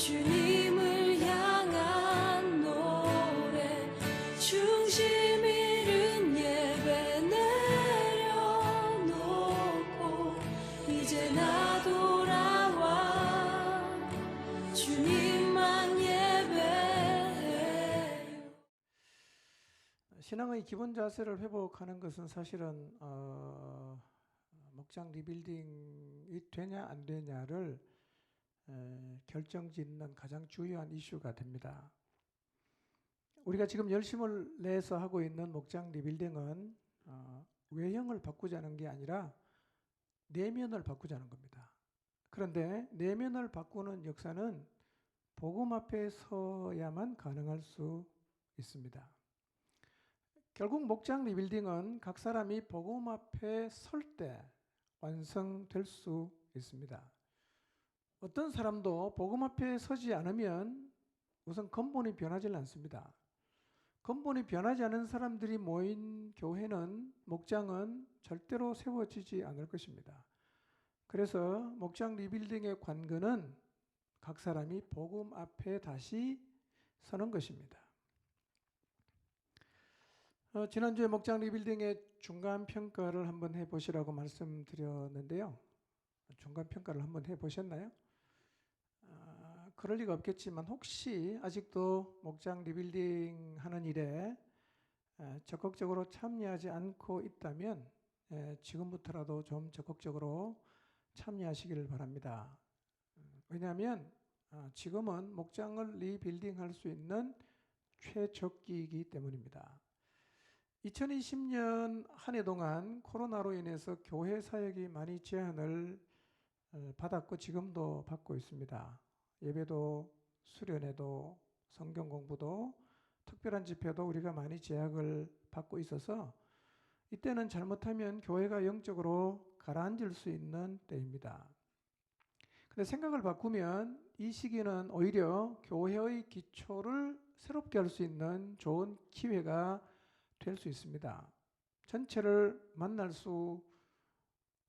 주님을 향한 노래 중심 잃은 예배 내려놓고 이제 나 돌아와 주님만 예배해요. 신앙의 기본 자세를 회복하는 것은 사실은 목장 리빌딩이 되냐 안 되냐를 결정짓는 가장 중요한 이슈가 됩니다. 우리가 지금 열심을 내서 하고 있는 목장 리빌딩은 외형을 바꾸자는 게 아니라 내면을 바꾸자는 겁니다. 그런데 내면을 바꾸는 역사는 복음 앞에 서야만 가능할 수 있습니다. 결국 목장 리빌딩은 각 사람이 복음 앞에 설 때 완성될 수 있습니다. 어떤 사람도 복음 앞에 서지 않으면 우선 근본이 변하지 않습니다. 근본이 변하지 않은 사람들이 모인 교회는, 목장은 절대로 세워지지 않을 것입니다. 그래서 목장 리빌딩의 관건은 각 사람이 복음 앞에 다시 서는 것입니다. 지난주에 목장 리빌딩의 중간평가를 한번 해보시라고 말씀드렸는데요. 중간평가를 한번 해보셨나요? 그럴 리가 없겠지만 혹시 아직도 목장 리빌딩 하는 일에 적극적으로 참여하지 않고 있다면 지금부터라도 좀 적극적으로 참여하시기를 바랍니다. 왜냐하면 지금은 목장을 리빌딩할 수 있는 최적기이기 때문입니다. 2020년 한 해 동안 코로나로 인해서 교회 사역이 많이 제한을 받았고 지금도 받고 있습니다. 예배도, 수련회도, 성경 공부도, 특별한 집회도 우리가 많이 제약을 받고 있어서 이때는 잘못하면 교회가 영적으로 가라앉을 수 있는 때입니다. 근데 생각을 바꾸면 이 시기는 오히려 교회의 기초를 새롭게 할 수 있는 좋은 기회가 될 수 있습니다. 전체를 만날 수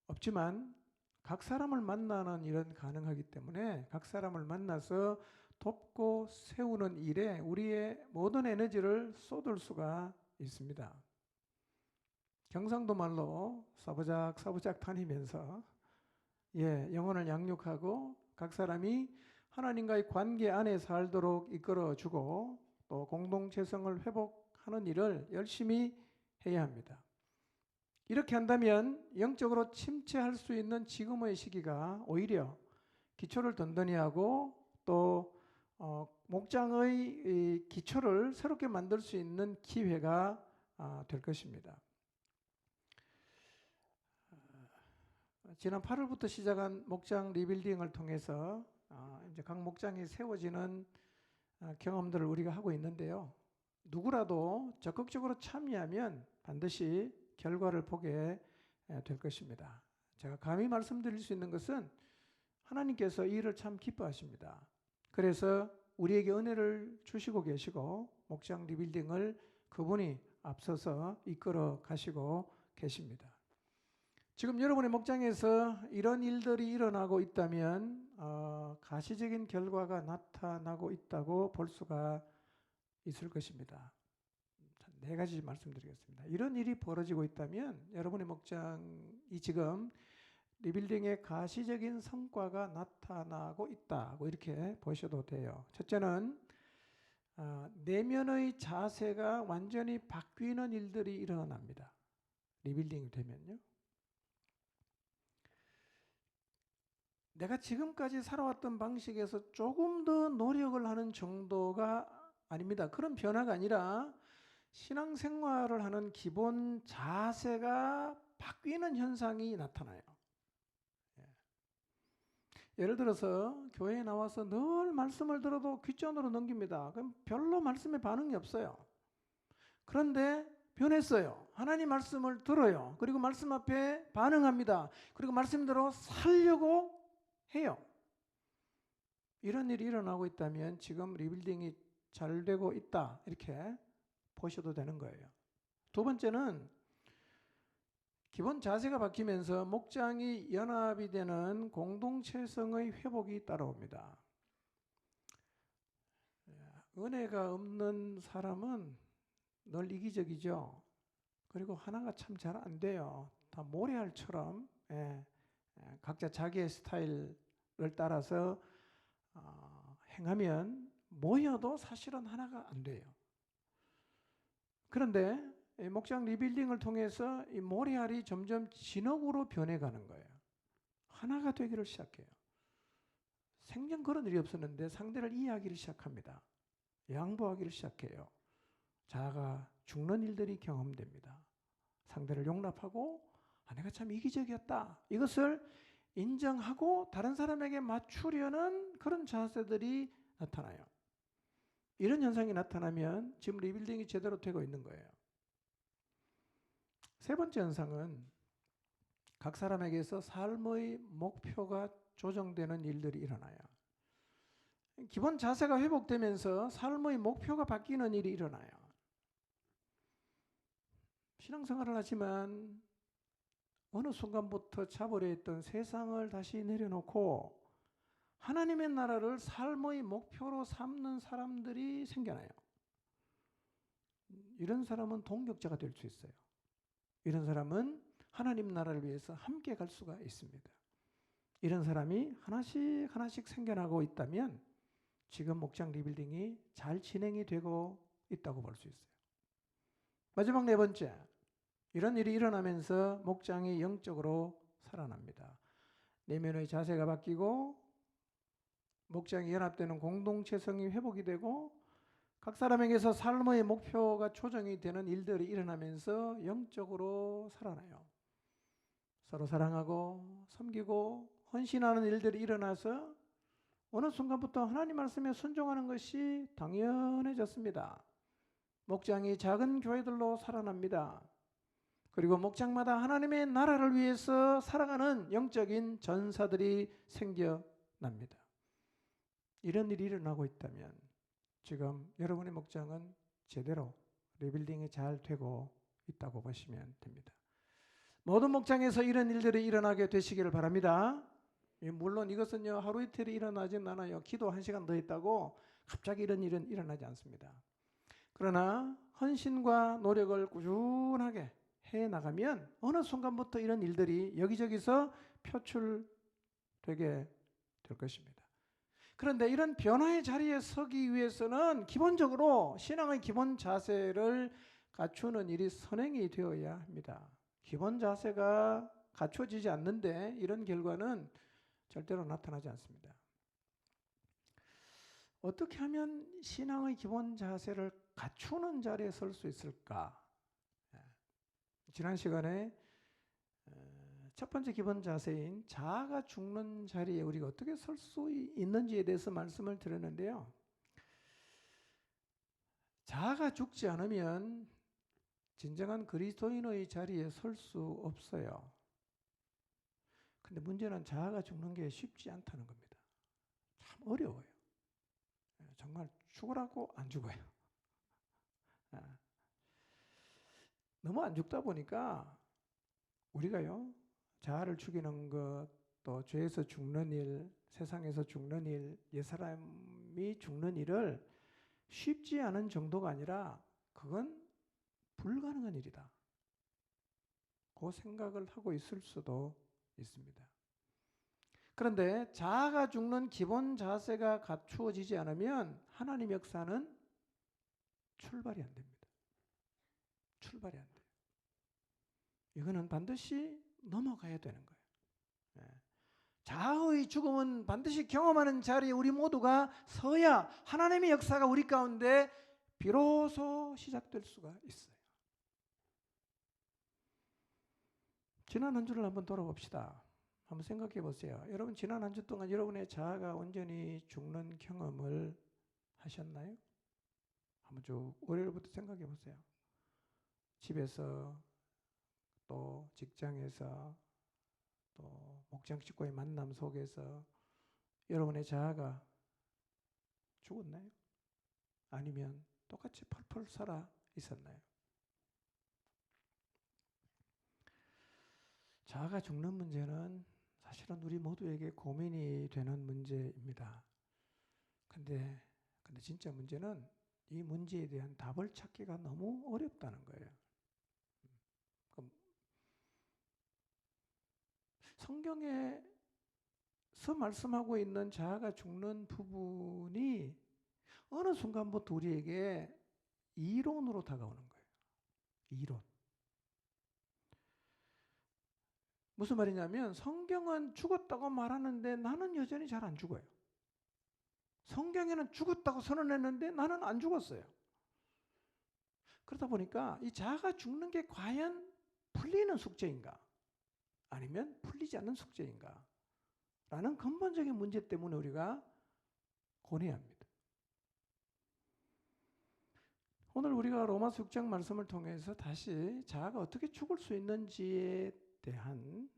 없지만 각 사람을 만나는 일은 가능하기 때문에 각 사람을 만나서 돕고 세우는 일에 우리의 모든 에너지를 쏟을 수가 있습니다. 경상도 말로 사부작 다니면서 영혼을 양육하고 각 사람이 하나님과의 관계 안에 살도록 이끌어주고 또 공동체성을 회복하는 일을 열심히 해야 합니다. 이렇게 한다면 영적으로 침체할 수 있는 지금의 시기가 오히려 기초를 든든히 하고 또 목장의 기초를 새롭게 만들 수 있는 기회가 될 것입니다. 지난 8월부터 시작한 목장 리빌딩을 통해서 이제 각 목장이 세워지는 경험들을 우리가 하고 있는데요. 누구라도 적극적으로 참여하면 반드시 결과를 보게 될 것입니다. 제가 감히 말씀드릴 수 있는 것은 하나님께서 이 일을 참 기뻐하십니다. 그래서 우리에게 은혜를 주시고 계시고 목장 리빌딩을 그분이 앞서서 이끌어 가시고 계십니다. 지금 여러분의 목장에서 이런 일들이 일어나고 있다면 가시적인 결과가 나타나고 있다고 볼 수가 있을 것입니다. 4가지 말씀드리겠습니다. 이런 일이 벌어지고 있다면 여러분의 목장이 지금 리빌딩의 가시적인 성과가 나타나고 있다고 이렇게 보셔도 돼요. 첫째는 내면의 자세가 완전히 바뀌는 일들이 일어납니다. 리빌딩이 되면요. 내가 지금까지 살아왔던 방식에서 조금 더 노력을 하는 정도가 아닙니다. 그런 변화가 아니라 신앙생활을 하는 기본 자세가 바뀌는 현상이 나타나요. 예를 들어서 교회에 나와서 늘 말씀을 들어도 귓전으로 넘깁니다. 그럼 별로 말씀에 반응이 없어요. 그런데 변했어요. 하나님 말씀을 들어요. 그리고 말씀 앞에 반응합니다. 그리고 말씀대로 살려고 해요. 이런 일이 일어나고 있다면 지금 리빌딩이 잘 되고 있다 이렇게 보셔도 되는 거예요. 두 번째는 기본 자세가 바뀌면서 목장이 연합이 되는 공동체성의 회복이 따라옵니다. 은혜가 없는 사람은 늘 이기적이죠. 그리고 하나가 참 잘 안 돼요. 다 모래알처럼 각자 자기의 스타일을 따라서 행하면 모여도 사실은 하나가 안 돼요. 그런데 이 목장 리빌딩을 통해서 이 모래알이 점점 진흙으로 변해가는 거예요. 하나가 되기를 시작해요. 생전 그런 일이 없었는데 상대를 이해하기를 시작합니다. 양보하기를 시작해요. 자아가 죽는 일들이 경험됩니다. 상대를 용납하고 내가 참 이기적이었다. 이것을 인정하고 다른 사람에게 맞추려는 그런 자세들이 나타나요. 이런 현상이 나타나면 지금 리빌딩이 제대로 되고 있는 거예요. 세 번째 현상은 각 사람에게서 삶의 목표가 조정되는 일들이 일어나요. 기본 자세가 회복되면서 삶의 목표가 바뀌는 일이 일어나요. 신앙생활을 하지만 어느 순간부터 잡으려 했던 세상을 다시 내려놓고 하나님의 나라를 삶의 목표로 삼는 사람들이 생겨나요. 이런 사람은 동력자가 될 수 있어요. 이런 사람은 하나님 나라를 위해서 함께 갈 수가 있습니다. 이런 사람이 하나씩 하나씩 생겨나고 있다면 지금 목장 리빌딩이 잘 진행이 되고 있다고 볼 수 있어요. 마지막 네 번째, 이런 일이 일어나면서 목장이 영적으로 살아납니다. 내면의 자세가 바뀌고 목장이 연합되는 공동체성이 회복이 되고 각 사람에게서 삶의 목표가 조정이 되는 일들이 일어나면서 영적으로 살아나요. 서로 사랑하고 섬기고 헌신하는 일들이 일어나서 어느 순간부터 하나님 말씀에 순종하는 것이 당연해졌습니다. 목장이 작은 교회들로 살아납니다. 그리고 목장마다 하나님의 나라를 위해서 살아가는 영적인 전사들이 생겨납니다. 이런 일이 일어나고 있다면 지금 여러분의 목장은 제대로 리빌딩이 잘 되고 있다고 보시면 됩니다. 모든 목장에서 이런 일들이 일어나게 되시기를 바랍니다. 물론 이것은요 하루 이틀이 일어나진 않아요. 기도 1시간 더 했다고 갑자기 이런 일은 일어나지 않습니다. 그러나 헌신과 노력을 꾸준하게 해나가면 어느 순간부터 이런 일들이 여기저기서 표출되게 될 것입니다. 그런데 이런 변화의 자리에 서기 위해서는 기본적으로 신앙의 기본 자세를 갖추는 일이 선행이 되어야 합니다. 기본 자세가 갖춰지지 않는데 이런 결과는 절대로 나타나지 않습니다. 어떻게 하면 신앙의 기본 자세를 갖추는 자리에 설 수 있을까? 지난 시간에 첫 번째 기본 자세인 자아가 죽는 자리에 우리가 어떻게 설 수 있는지에 대해서 말씀을 드렸는데요. 자아가 죽지 않으면 진정한 그리스도인의 자리에 설 수 없어요. 근데 문제는 자아가 죽는 게 쉽지 않다는 겁니다. 참 어려워요. 정말 죽으라고 안 죽어요. 너무 안 죽다 보니까 우리가요 자아를 죽이는 것, 또 죄에서 죽는 일, 세상에서 죽는 일, 옛사람이 죽는 일을 쉽지 않은 정도가 아니라 그건 불가능한 일이다. 그 생각을 하고 있을 수도 있습니다. 그런데 자아가 죽는 기본 자세가 갖추어지지 않으면 하나님 역사는 출발이 안 됩니다. 출발이 안 돼요. 이거는 반드시 넘어가야 되는 거예요. 자아의 죽음은 반드시 경험하는 자리에 우리 모두가 서야 하나님의 역사가 우리 가운데 비로소 시작될 수가 있어요. 지난 한 주를 한번 돌아봅시다. 한번 생각해 보세요. 여러분 지난 한 주 동안 여러분의 자아가 온전히 죽는 경험을 하셨나요? 한번 쭉 월요일부터 생각해 보세요. 집에서 또 직장에서 또 목장 식구의 만남 속에서 여러분의 자아가 죽었나요? 아니면 똑같이 펄펄 살아 있었나요? 자아가 죽는 문제는 사실은 우리 모두에게 고민이 되는 문제입니다. 근데 근데 진짜 문제는 이 문제에 대한 답을 찾기가 너무 어렵다는 거예요. 그럼 성경에서 말씀하고 있는 자아가 죽는 부분이 어느 순간부터 우리에게 이론으로 다가오는 거예요. 이론. 무슨 말이냐면 성경은 죽었다고 말하는데 나는 여전히 잘 안 죽어요. 성경에는 죽었다고 선언했는데 나는 안 죽었어요. 그러다 보니까 이 자아가 죽는 게 과연 풀리는 숙제인가? 아니면 풀리지 않는 숙제인가? 라는 근본적인 문제 때문에 우리가 고뇌해야 합니다. 오늘 우리가 로마서 6장 말씀을 통해서 다시 자아가 어떻게 죽을 수 있는지에 대한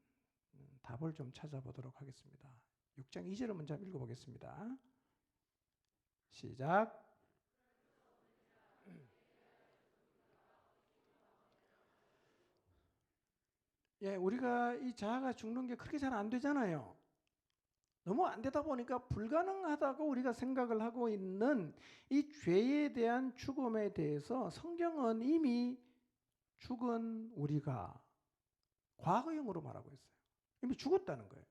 답을 좀 찾아보도록 하겠습니다. 6장 2절을 먼저 읽어보겠습니다. 시작. 예, 우리가 이 자아가 죽는 게 그렇게 잘 안 되잖아요. 너무 안 되다 보니까 불가능하다고 우리가 생각을 하고 있는 이 죄에 대한 죽음에 대해서 성경은 이미 죽은 우리가 과거형으로 말하고 있어요. 이미 죽었다는 거예요.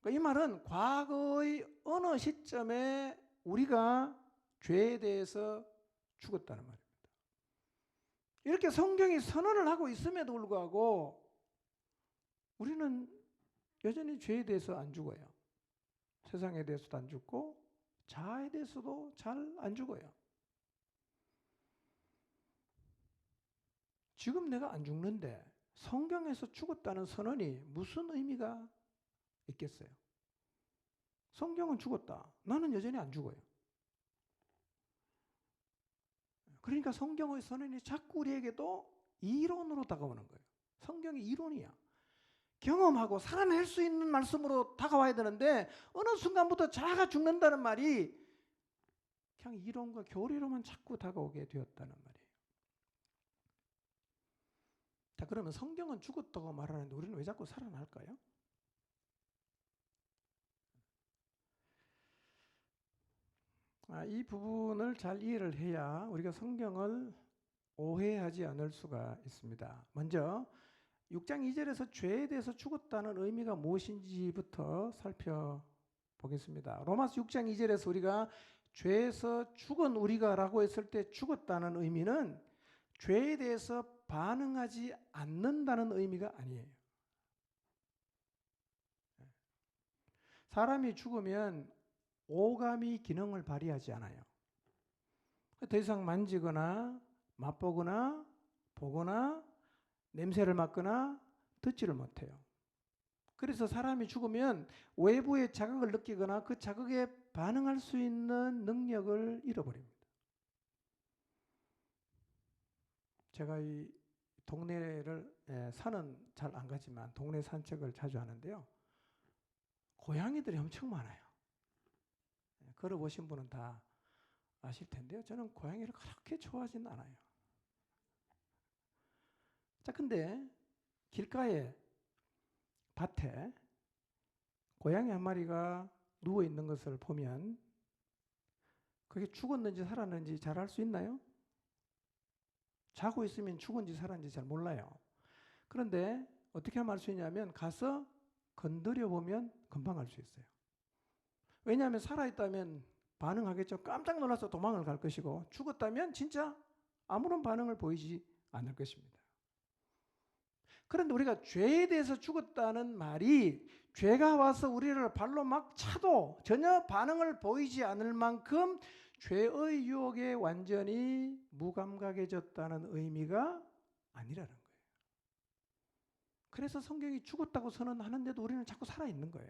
그러니까 이 말은 과거의 어느 시점에 우리가 죄에 대해서 죽었다는 말입니다. 이렇게 성경이 선언을 하고 있음에도 불구하고 우리는 여전히 죄에 대해서 안 죽어요. 세상에 대해서도 안 죽고 자아에 대해서도 잘 안 죽어요. 지금 내가 안 죽는데 성경에서 죽었다는 선언이 무슨 의미가 있겠어요? 성경은 죽었다. 나는 여전히 안 죽어요. 그러니까 성경의 선언이 자꾸 우리에게도 이론으로 다가오는 거예요. 성경이 이론이야. 경험하고 살아낼 수 있는 말씀으로 다가와야 되는데 어느 순간부터 자아가 죽는다는 말이 그냥 이론과 교리로만 자꾸 다가오게 되었다는 말이에요. 자, 그러면 성경은 죽었다고 말하는데 우리는 왜 자꾸 살아날까요? 이 부분을 잘 이해를 해야 우리가 성경을 오해하지 않을 수가 있습니다. 먼저 6장 2절에서 죄에 대해서 죽었다는 의미가 무엇인지부터 살펴보겠습니다. 로마서 6장 2절에서 우리가 죄에서 죽은 우리가 라고 했을 때 죽었다는 의미는 죄에 대해서 반응하지 않는다는 의미가 아니에요. 사람이 죽으면 오감이 기능을 발휘하지 않아요. 더 이상 만지거나 맛보거나 보거나 냄새를 맡거나 듣지를 못해요. 그래서 사람이 죽으면 외부의 자극을 느끼거나 그 자극에 반응할 수 있는 능력을 잃어버립니다. 제가 이 동네를 산은 잘 안 가지만 동네 산책을 자주 하는데요. 고양이들이 엄청 많아요. 걸어보신 분은 다 아실 텐데요. 저는 고양이를 그렇게 좋아하지는 않아요. 자, 근데 길가에 밭에 고양이 한 마리가 누워 있는 것을 보면 그게 죽었는지 살았는지 잘 알 수 있나요? 자고 있으면 죽은지 살았는지 잘 몰라요. 그런데 어떻게 하면 알 수 있냐면 가서 건드려 보면 금방 알 수 있어요. 왜냐하면 살아있다면 반응하겠죠. 깜짝 놀라서 도망을 갈 것이고 죽었다면 진짜 아무런 반응을 보이지 않을 것입니다. 그런데 우리가 죄에 대해서 죽었다는 말이 죄가 와서 우리를 발로 막 차도 전혀 반응을 보이지 않을 만큼 죄의 유혹에 완전히 무감각해졌다는 의미가 아니라는 거예요. 그래서 성경이 죽었다고 선언하는데도 우리는 자꾸 살아있는 거예요.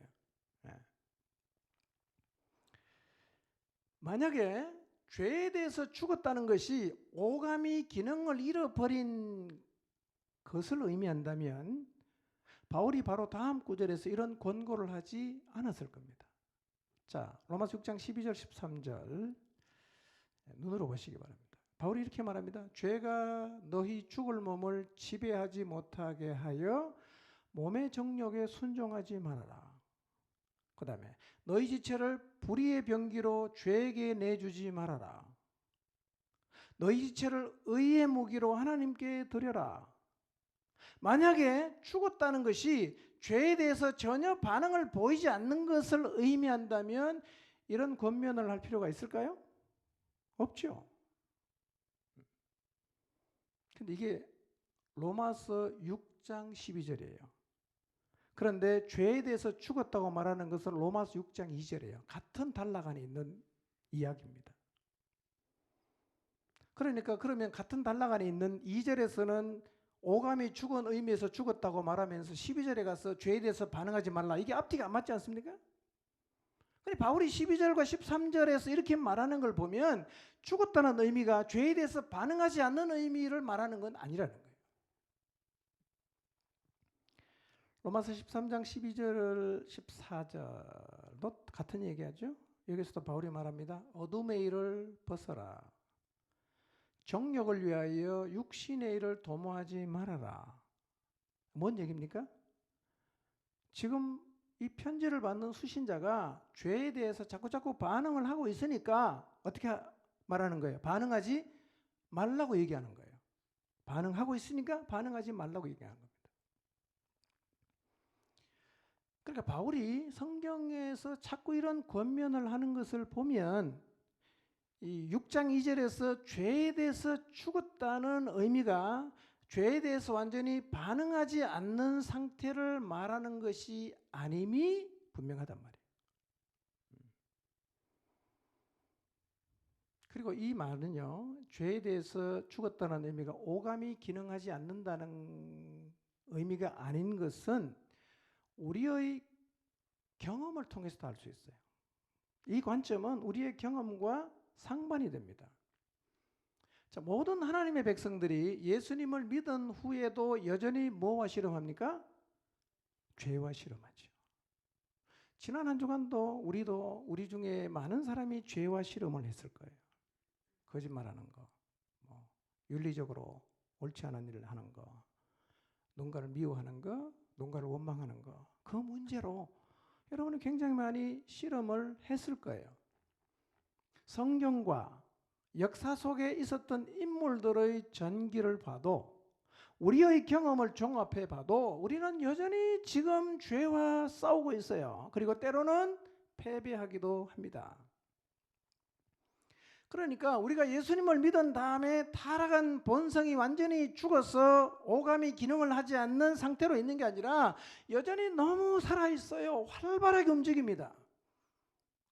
만약에 죄에 대해서 죽었다는 것이 오감이 기능을 잃어버린 것을 의미한다면 바울이 바로 다음 구절에서 이런 권고를 하지 않았을 겁니다. 자, 로마서 6장 12절 13절 눈으로 보시기 바랍니다. 바울이 이렇게 말합니다. 죄가 너희 죽을 몸을 지배하지 못하게 하여 몸의 정욕에 순종하지 말아라. 그 다음에 너희 지체를 불의의 병기로 죄에게 내주지 말아라. 너희 지체를 의의 무기로 하나님께 드려라. 만약에 죽었다는 것이 죄에 대해서 전혀 반응을 보이지 않는 것을 의미한다면 이런 권면을 할 필요가 있을까요? 없죠. 근데 이게 로마서 6장 12절이에요. 그런데 죄에 대해서 죽었다고 말하는 것은 로마서 6장 2절이에요. 같은 단락 안에 있는 이야기입니다. 그러니까 그러면 같은 단락 안에 있는 2절에서는 오감이 죽은 의미에서 죽었다고 말하면서 12절에 가서 죄에 대해서 반응하지 말라. 이게 앞뒤가 안 맞지 않습니까? 근데 바울이 12절과 13절에서 이렇게 말하는 걸 보면 죽었다는 의미가 죄에 대해서 반응하지 않는 의미를 말하는 건 아니라는 거예요. 로마서 13장 12절 14절도 같은 얘기하죠. 여기서도 바울이 말합니다. 어둠의 일을 벗어라. 정욕을 위하여 육신의 일을 도모하지 말아라. 뭔 얘기입니까? 지금 이 편지를 받는 수신자가 죄에 대해서 자꾸 반응을 하고 있으니까 어떻게 말하는 거예요? 반응하지 말라고 얘기하는 거예요. 반응하고 있으니까 반응하지 말라고 얘기하는 겁니다. 그러니까 바울이 성경에서 자꾸 이런 권면을 하는 것을 보면 이 6장 2절에서 죄에 대해서 죽었다는 의미가 죄에 대해서 완전히 반응하지 않는 상태를 말하는 것이 아님이 분명하단 말이에요. 그리고 이 말은요, 죄에 대해서 죽었다는 의미가 오감이 기능하지 않는다는 의미가 아닌 것은 우리의 경험을 통해서도 알 수 있어요. 이 관점은 우리의 경험과 상반이 됩니다. 자, 모든 하나님의 백성들이 예수님을 믿은 후에도 여전히 뭐와 씨름합니까? 죄와 씨름하죠. 지난 한 주간도 우리 중에 많은 사람이 죄와 씨름을 했을 거예요. 거짓말하는 거, 뭐 윤리적으로 옳지 않은 일을 하는 거, 누군가를 미워하는 거, 누군가를 원망하는 거, 그 문제로 여러분이 굉장히 많이 씨름을 했을 거예요. 성경과 역사 속에 있었던 인물들의 전기를 봐도 우리의 경험을 종합해 봐도 우리는 여전히 지금 죄와 싸우고 있어요. 그리고 때로는 패배하기도 합니다. 그러니까 우리가 예수님을 믿은 다음에 타락한 본성이 완전히 죽어서 오감이 기능을 하지 않는 상태로 있는 게 아니라 여전히 너무 살아있어요. 활발하게 움직입니다.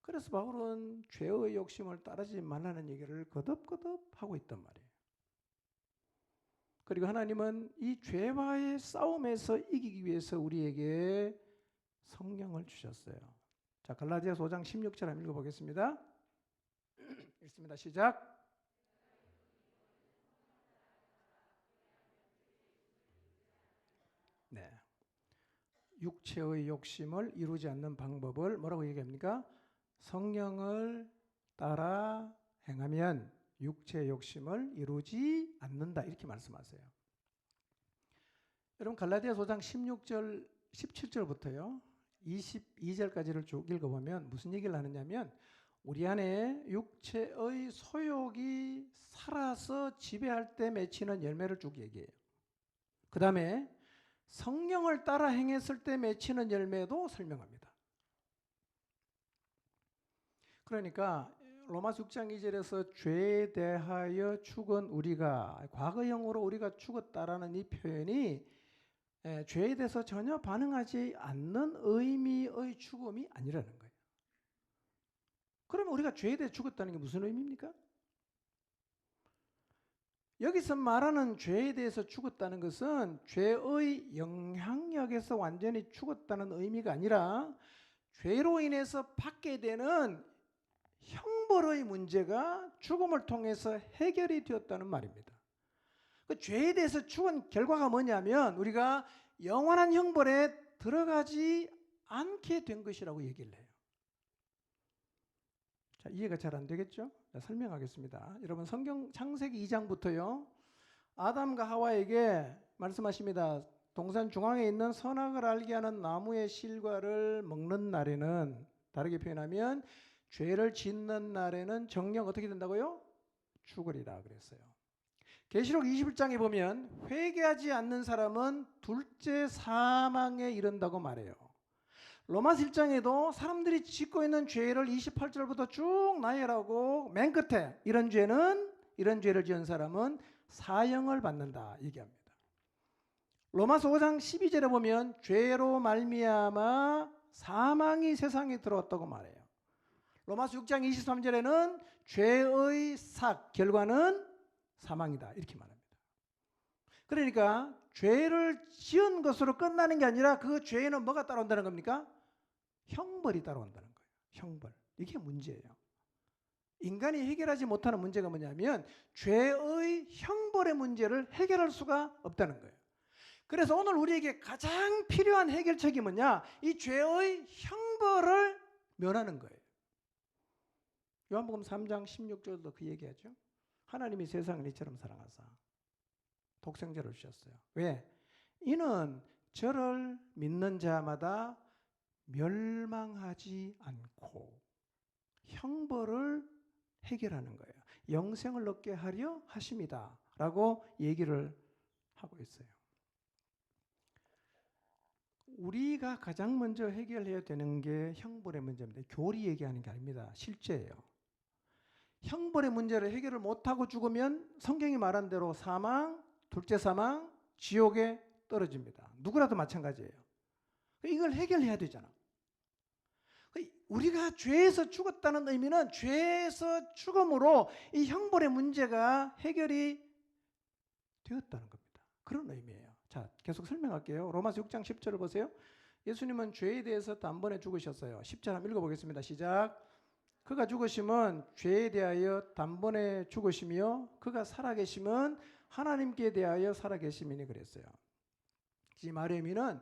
그래서 바울은 죄의 욕심을 따르지 말라는 얘기를 거듭거듭 하고 있단 말이에요. 그리고 하나님은 이 죄와의 싸움에서 이기기 위해서 우리에게 성령을 주셨어요. 자, 갈라디아서 5장 16절 한번 읽어보겠습니다. 읽습니다. 시작. 네. 육체의 욕심을 이루지 않는 방법을 뭐라고 얘기합니까? 성령을 따라 행하면 육체의 욕심을 이루지 않는다. 이렇게 말씀하세요. 여러분 갈라디아서 5장 16절, 17절부터요. 22절까지를 쭉 읽어보면 무슨 얘기를 하느냐면 우리 안에 육체의 소욕이 살아서 지배할 때 맺히는 열매를 쭉 얘기해요. 그 다음에 성령을 따라 행했을 때 맺히는 열매도 설명합니다. 그러니까 로마서 6장 2절에서 죄에 대하여 죽은 우리가 과거형으로 우리가 죽었다라는 이 표현이 죄에 대해서 전혀 반응하지 않는 의미의 죽음이 아니라는 거예요. 그러면 우리가 죄에 대해 죽었다는 게 무슨 의미입니까? 여기서 말하는 죄에 대해서 죽었다는 것은 죄의 영향력에서 완전히 죽었다는 의미가 아니라 죄로 인해서 받게 되는 형벌의 문제가 죽음을 통해서 해결이 되었다는 말입니다. 그 죄에 대해서 죽은 결과가 뭐냐면 우리가 영원한 형벌에 들어가지 않게 된 것이라고 얘기를 해요. 자, 이해가 잘 안 되겠죠? 자, 설명하겠습니다. 여러분 성경 창세기 2장부터요. 아담과 하와에게 말씀하십니다. 동산 중앙에 있는 선악을 알게 하는 나무의 실과를 먹는 날에는, 다르게 표현하면 죄를 짓는 날에는 정령 어떻게 된다고요? 죽으리라 그랬어요. 계시록 21장에 보면 회개하지 않는 사람은 둘째 사망에 이른다고 말해요. 로마서 1장에도 사람들이 짓고 있는 죄를 28절부터 쭉 나열하고 맨 끝에 이런 죄를 지은 사람은 사형을 받는다 얘기합니다. 로마서 5장 12절에 보면 죄로 말미암아 사망이 세상에 들어왔다고 말해요. 로마서 6장 23절에는 죄의 결과는 사망이다 이렇게 말합니다. 그러니까 죄를 지은 것으로 끝나는 게 아니라 그 죄에는 뭐가 따라온다는 겁니까? 형벌이 따라온다는 거예요. 형벌. 이게 문제예요. 인간이 해결하지 못하는 문제가 뭐냐면 죄의 형벌의 문제를 해결할 수가 없다는 거예요. 그래서 오늘 우리에게 가장 필요한 해결책이 뭐냐? 이 죄의 형벌을 면하는 거예요. 요한복음 3장 16절도 그 얘기하죠. 하나님이 세상을 이처럼 사랑하사 독생자를 주셨어요. 왜? 이는 저를 믿는 자마다 멸망하지 않고 형벌을 해결하는 거예요. 영생을 얻게 하려 하심이다 라고 얘기를 하고 있어요. 우리가 가장 먼저 해결해야 되는 게 형벌의 문제입니다. 교리 얘기하는 게 아닙니다. 실제예요. 형벌의 문제를 해결을 못하고 죽으면 성경이 말한 대로 사망, 둘째 사망, 지옥에 떨어집니다. 누구라도 마찬가지예요. 이걸 해결해야 되잖아. 우리가 죄에서 죽었다는 의미는 죄에서 죽음으로 이 형벌의 문제가 해결이 되었다는 겁니다. 그런 의미예요. 자, 계속 설명할게요. 로마서 6장 10절을 보세요. 예수님은 죄에 대해서 단번에 죽으셨어요. 10절 한번 읽어보겠습니다. 시작. 그가 죽으심은 죄에 대하여 단번에 죽으시며 그가 살아계심은 하나님께 대하여 살아계심이니 그랬어요. 이 말의 의미는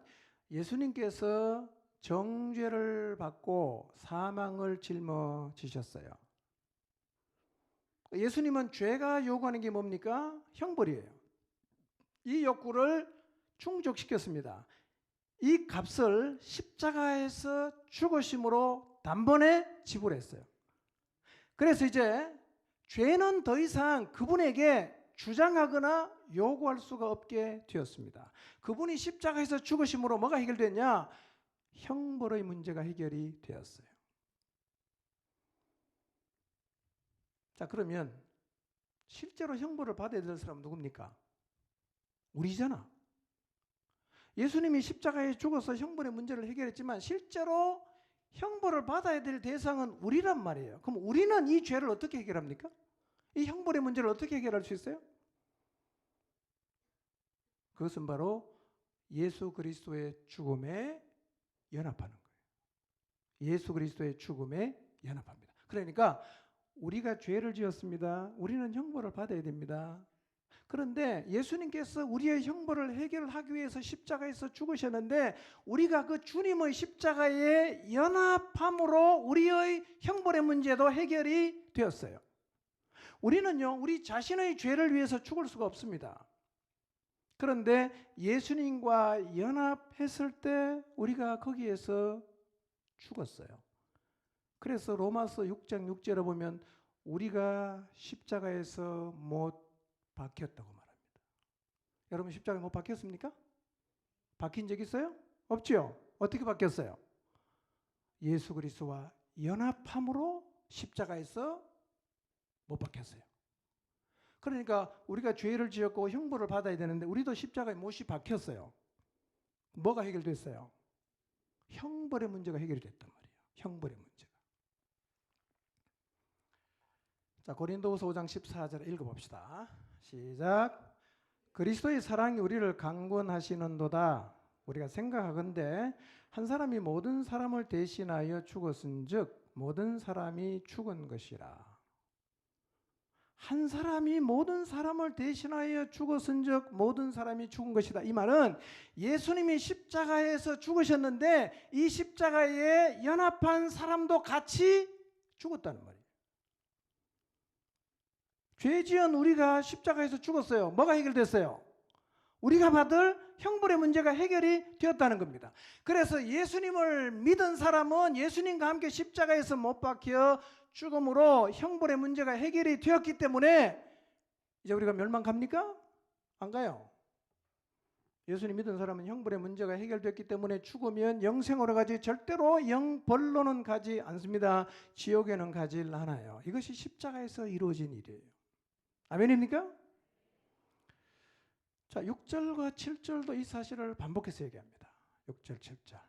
예수님께서 정죄를 받고 사망을 짊어지셨어요. 예수님은 죄가 요구하는 게 뭡니까? 형벌이에요. 이 욕구를 충족시켰습니다. 이 값을 십자가에서 죽으심으로 단번에 지불했어요. 그래서 이제 죄는 더 이상 그분에게 주장하거나 요구할 수가 없게 되었습니다. 그분이 십자가에서 죽으심으로 뭐가 해결됐냐? 형벌의 문제가 해결이 되었어요. 자, 그러면 실제로 형벌을 받아야 될 사람은 누굽니까? 우리잖아. 예수님이 십자가에 죽어서 형벌의 문제를 해결했지만 실제로 형벌을 받아야 될 대상은 우리란 말이에요. 그럼 우리는 이 죄를 어떻게 해결합니까? 이 형벌의 문제를 어떻게 해결할 수 있어요? 그것은 바로 예수 그리스도의 죽음에 연합하는 거예요. 예수 그리스도의 죽음에 연합합니다. 그러니까 우리가 죄를 지었습니다. 우리는 형벌을 받아야 됩니다. 그런데 예수님께서 우리의 형벌을 해결하기 위해서 십자가에서 죽으셨는데 우리가 그 주님의 십자가에 연합함으로 우리의 형벌의 문제도 해결이 되었어요. 우리는요, 우리 자신의 죄를 위해서 죽을 수가 없습니다. 그런데 예수님과 연합했을 때 우리가 거기에서 죽었어요. 그래서 로마서 6장 6절에 보면 우리가 십자가에서 못 박혔다고 말합니다. 여러분 십자가에 못 박혔습니까? 박힌 적 있어요? 없죠? 어떻게 박혔어요? 예수 그리스도와 연합함으로 십자가에서 못 박혔어요. 그러니까 우리가 죄를 지었고 형벌을 받아야 되는데 우리도 십자가에 못이 박혔어요. 뭐가 해결됐어요? 형벌의 문제가 해결이 됐단 말이에요. 형벌의 문제가. 자, 고린도후서 5장 14절 읽어봅시다. 시작. 그리스도의 사랑이 우리를 강권하시는도다. 우리가 생각하건대 한 사람이 모든 사람을 대신하여 죽었은즉 모든 사람이 죽은 것이라. 한 사람이 모든 사람을 대신하여 죽었은즉 모든 사람이 죽은 것이다. 이 말은 예수님이 십자가에서 죽으셨는데 이 십자가에 연합한 사람도 같이 죽었다는 말이에요. 죄 지은 우리가 십자가에서 죽었어요. 뭐가 해결됐어요? 우리가 받을 형벌의 문제가 해결이 되었다는 겁니다. 그래서 예수님을 믿은 사람은 예수님과 함께 십자가에서 못 박혀 죽음으로 형벌의 문제가 해결이 되었기 때문에 이제 우리가 멸망 갑니까? 안 가요. 예수님 믿은 사람은 형벌의 문제가 해결됐기 때문에 죽으면 영생으로 가지 절대로 영벌로는 가지 않습니다. 지옥에는 가질 않아요. 이것이 십자가에서 이루어진 일이에요. 아멘입니까? 자, 6절과 7절도 이 사실을 반복해서 얘기합니다. 6절, 7절.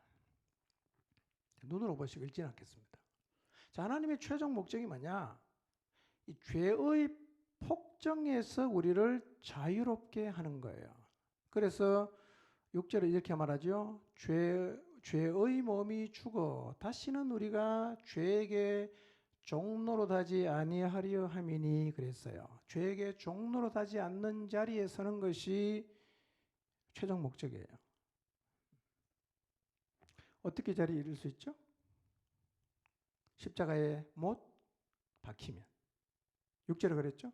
눈으로 보시고 읽지는 않겠습니다. 자, 하나님의 최종 목적이 뭐냐? 이 죄의 폭정에서 우리를 자유롭게 하는 거예요. 그래서 6절에 이렇게 말하죠. 죄의 몸이 죽어 다시는 우리가 죄에게 종노릇하지 아니하려 함이니 그랬어요. 죄에게 종노릇하지 않는 자리에 서는 것이 최종 목적이에요. 어떻게 자리에 이룰 수 있죠? 십자가에 못 박히면. 6절에 그랬죠.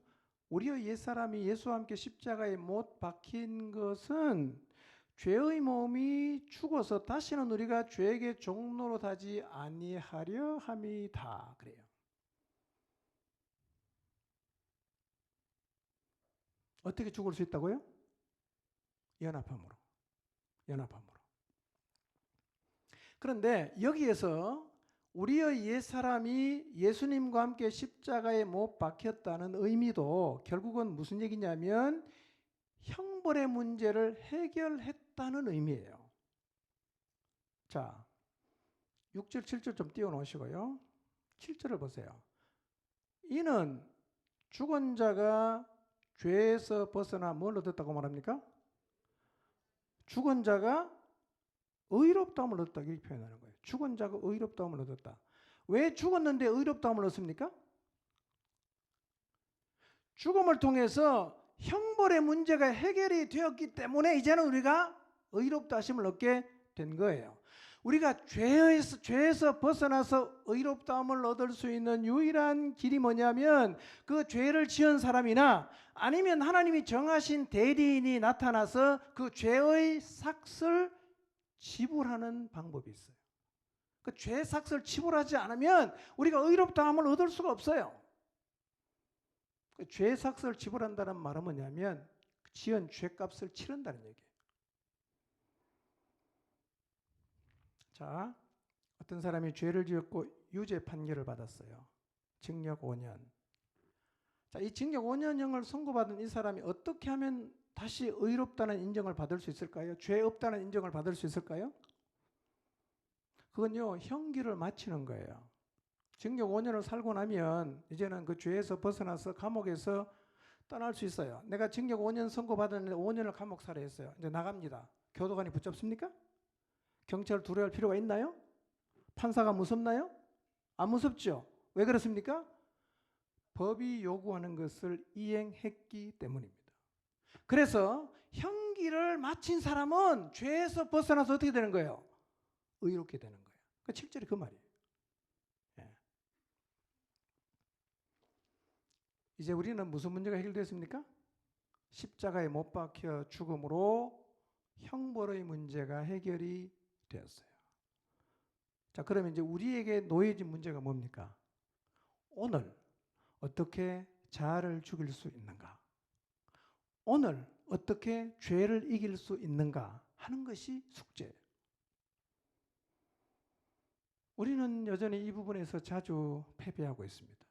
우리의 옛사람이 예수와 함께 십자가에 못 박힌 것은 죄의 몸이 죽어서 다시는 우리가 죄에게 종노릇하지 아니하려 함이다. 그래요. 어떻게 죽을 수 있다고요? 연합함으로. 연합함으로. 그런데 여기에서 우리의 옛사람이 예수님과 함께 십자가에 못 박혔다는 의미도 결국은 무슨 얘기냐면 형벌의 문제를 해결했다는 의미예요. 자, 6절, 7절 좀 띄워놓으시고요. 7절을 보세요. 이는 죽은 자가 죄에서 벗어나 뭘 얻었다고 말합니까? 죽은 자가 의롭다함을 얻었다 이렇게 표현하는 거예요. 죽은 자가 의롭다함을 얻었다. 왜 죽었는데 의롭다함을 얻습니까? 죽음을 통해서 형벌의 문제가 해결이 되었기 때문에 이제는 우리가 의롭다 하심을 얻게 된 거예요. 우리가 죄에서 벗어나서 의롭다함을 얻을 수 있는 유일한 길이 뭐냐면 그 죄를 지은 사람이나 아니면 하나님이 정하신 대리인이 나타나서 그 죄의 삭을 지불하는 방법이 있어요. 그 죄 삭을 지불하지 않으면 우리가 의롭다함을 얻을 수가 없어요. 그 죄 삭을 지불한다는 말은 뭐냐면 지은 죄값을 치른다는 얘기예요. 자, 어떤 사람이 죄를 지었고 유죄 판결을 받았어요. 징역 5년. 자, 이 징역 5년형을 선고받은 이 사람이 어떻게 하면 다시 의롭다는 인정을 받을 수 있을까요? 죄 없다는 인정을 받을 수 있을까요? 그건요, 형기를 마치는 거예요. 징역 5년을 살고 나면 이제는 그 죄에서 벗어나서 감옥에서 떠날 수 있어요. 내가 징역 5년 선고받았는데 5년을 감옥 살해했어요. 이제 나갑니다. 교도관이 붙잡습니까? 경찰을 두려워할 필요가 있나요? 판사가 무섭나요? 안 무섭죠. 왜 그렇습니까? 법이 요구하는 것을 이행했기 때문입니다. 그래서 형기를 마친 사람은 죄에서 벗어나서 어떻게 되는 거예요? 의롭게 되는 거예요. 그 7절이 그 말이에요. 예. 이제 우리는 무슨 문제가 해결됐습니까? 십자가에 못 박혀 죽음으로 형벌의 문제가 해결이 되었어요. 자, 그러면 이제 우리에게 놓여진 문제가 뭡니까? 오늘 어떻게 자아를 죽일 수 있는가? 오늘 어떻게 죄를 이길 수 있는가 하는 것이 숙제예요. 우리는 여전히 이 부분에서 자주 패배하고 있습니다.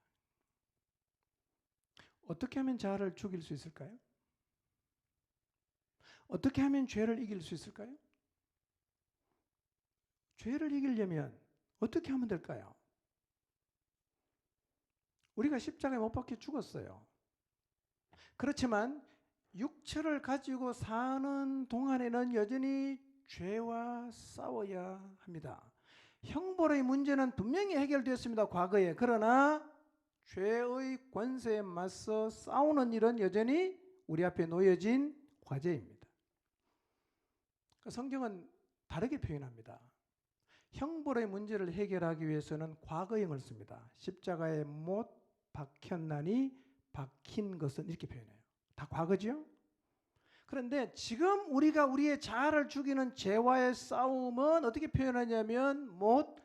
어떻게 하면 자아를 죽일 수 있을까요? 어떻게 하면 죄를 이길 수 있을까요? 죄를 이기려면 어떻게 하면 될까요? 우리가 십자가에 못 박혀 죽었어요. 그렇지만 육체를 가지고 사는 동안에는 여전히 죄와 싸워야 합니다. 형벌의 문제는 분명히 해결되었습니다. 과거에. 그러나 죄의 권세에 맞서 싸우는 일은 여전히 우리 앞에 놓여진 과제입니다. 성경은 다르게 표현합니다. 형벌의 문제를 해결하기 위해서는 과거형을 씁니다. 십자가에 못 박혔나니 박힌 것은 이렇게 표현해요. 다 과거죠? 그런데 지금 우리가 우리의 자아를 죽이는 죄와의 싸움은 어떻게 표현하냐면 못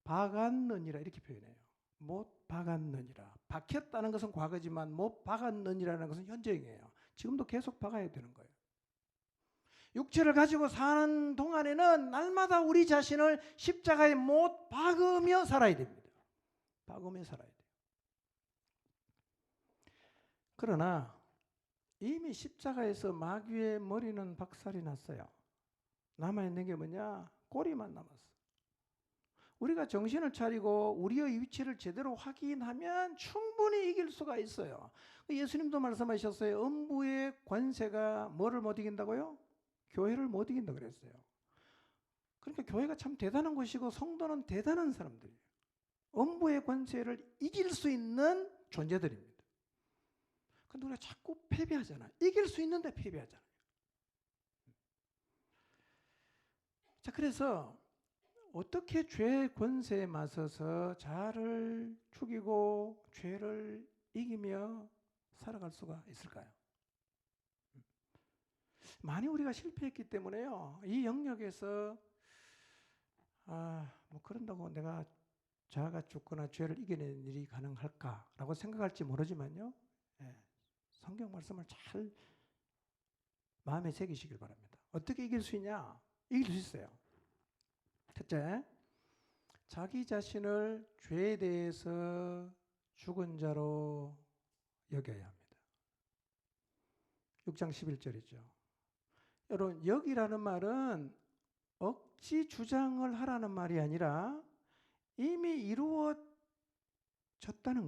박았느니라 이렇게 표현해요. 못 박았느니라. 박혔다는 것은 과거지만 못 박았느니라는 것은 현재형이에요. 지금도 계속 박아야 되는 거예요. 육체를 가지고 사는 동안에는 날마다 우리 자신을 십자가에 못 박으며 살아야 됩니다. 박으며 살아야 돼요. 그러나 이미 십자가에서 마귀의 머리는 박살이 났어요. 남아있는 게 뭐냐? 꼬리만 남았어. 우리가 정신을 차리고 우리의 위치를 제대로 확인하면 충분히 이길 수가 있어요. 예수님도 말씀하셨어요. 음부의 권세가 뭐를 못 이긴다고요? 교회를 못 이긴다 그랬어요. 그러니까 교회가 참 대단한 곳이고 성도는 대단한 사람들이에요. 음부의 권세를 이길 수 있는 존재들입니다. 근데 우리가 자꾸 패배하잖아요. 이길 수 있는데 패배하잖아요. 자, 그래서 어떻게 죄의 권세에 맞서서 자아를 죽이고 죄를 이기며 살아갈 수가 있을까요? 많이 우리가 실패했기 때문에요. 이 영역에서 뭐 그런다고 내가 자아가 죽거나 죄를 이겨내는 일이 가능할까라고 생각할지 모르지만요. 성경 말씀을 잘 마음에 새기시길 바랍니다. 어떻게 이길 수 있냐? 이길 수 있어요. 첫째, 자기 자신을 죄에 대해서 죽은 자로 여겨야 합니다. 6장 11절이죠. 여러분, 여기라는 말은 억지 주장을 하라는 말이 아니라 이미 이루어졌다는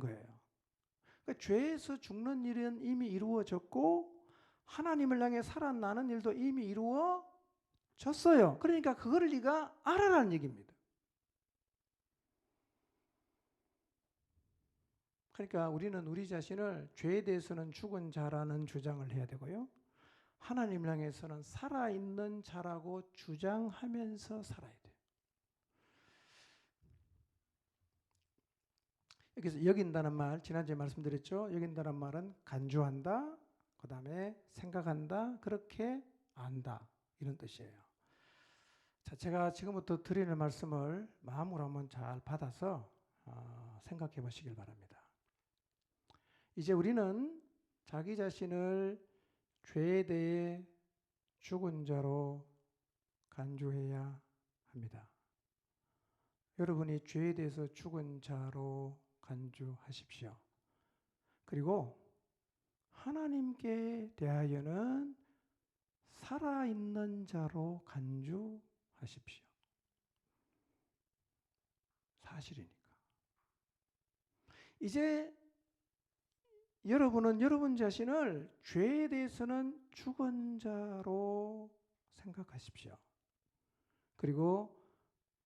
거예요. 그러니까 죄에서 죽는 일은 이미 이루어졌고 하나님을 향해 살아나는 일도 이미 이루어졌어요. 그러니까 그거를 네가 알아라는 얘기입니다. 그러니까 우리는 우리 자신을 죄에 대해서는 죽은 자라는 주장을 해야 되고요. 하나님을 향해서는 살아있는 자라고 주장하면서 살아야 돼요. 여기서 여긴다는 말, 지난주에 말씀드렸죠. 여긴다는 말은 간주한다, 그 다음에 생각한다, 그렇게 안다, 이런 뜻이에요. 자, 제가 지금부터 드리는 말씀을 마음으로 한번 잘 받아서 생각해 보시길 바랍니다. 이제 우리는 자기 자신을 죄에 대해 죽은 자로 간주해야 합니다. 여러분이 죄에 대해서 죽은 자로 간주하십시오. 그리고 하나님께 대하여는 살아있는 자로 간주하십시오. 사실이니까. 이제 여러분은 여러분 자신을 죄에 대해서는 죽은 자로 생각하십시오. 그리고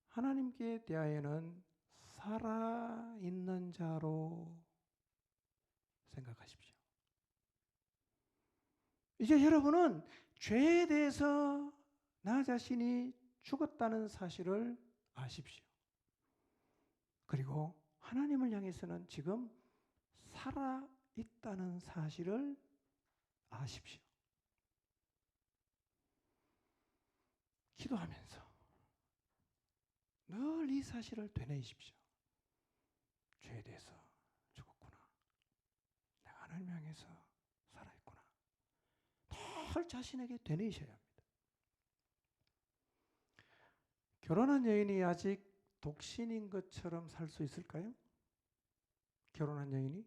하나님께 대하여는 살아있는 자로 생각하십시오. 이제 여러분은 죄에 대해서 나 자신이 죽었다는 사실을 아십시오. 그리고 하나님을 향해서는 지금 살아있다는 사실을 아십시오. 기도하면서 늘 이 사실을 되뇌이십시오. 죄에 대해서 죽었구나. 내가 하나님 향해서 살아있구나. 늘 자신에게 되뇌이셔야 합니다. 결혼한 여인이 아직 독신인 것처럼 살 수 있을까요? 결혼한 여인이?